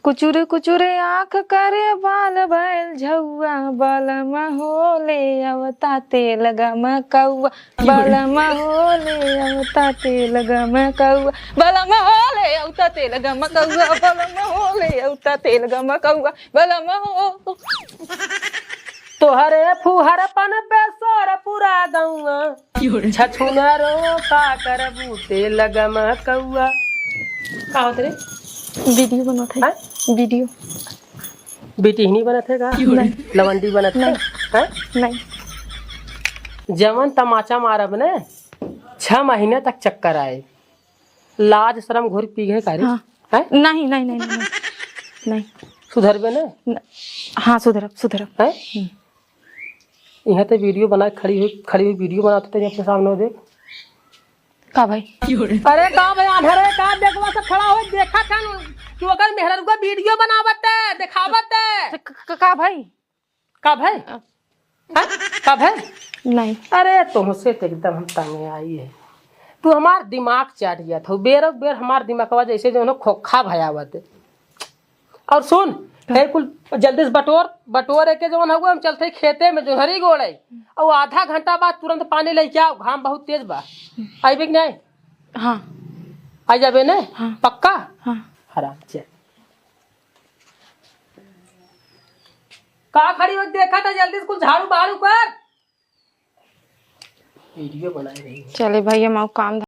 कुचुर कुचुरे आँख करे बाल बैल झौआ बलम होले अवता तेल गम कौआ बलम होले अवता तेल गम कौआ बलम होले अवता तेल गम कौआ बलम होले अवता तेल गम कौआ बलम हो। तोहरे फुहरपन पे सोर पूरा गौआ छछुनरो का करबू तेल गम कौआ। का होत रे? वीडियो बनत है वीडियो। बिटिहनी बनत है का? लवंडी बनत है? नहीं जवन तमाचा मारब ने 6 महीने तक चक्कर आए, लाज शर्म घोर पी गए का रे? हाँ। हैं? नहीं नहीं नहीं नहीं नहीं सुधरबे ने? हाँ सुधरब सुधरब। हैं? यहाँ ते वीडियो बना खड़ी हुई वीडियो बनाते थे अपने सामने देख। का भाई? अरे का भाई आधरे का देखवा से खड़ा हो देखा था तू अगर मेहरर का वीडियो बनावत है दिखावत है का भाई? का भाई? हैं? का भाई? नहीं अरे तुमसे तो एकदम हम तंग आई है। तू हमार दिमाग चाट गया था बेर बेर हमार दिमागवा जैसे जो है खोखा भयावत है। और सुन है कुल जल्दी से बटोर के जवन हुआ हम चलते खेते में जो हरी गोड़े और आधा घंटा बाद तुरंत पानी लेके आओ घाम बहुत तेज बा। आई भी नहीं? हाँ आ जाबे ने? हाँ पक्का? हाँ हराम चल का खड़ी हो देखा था जल्दी से कुछ झाड़ू बाड़ू कर वीडियो बनाई रही। चले भाई हम काम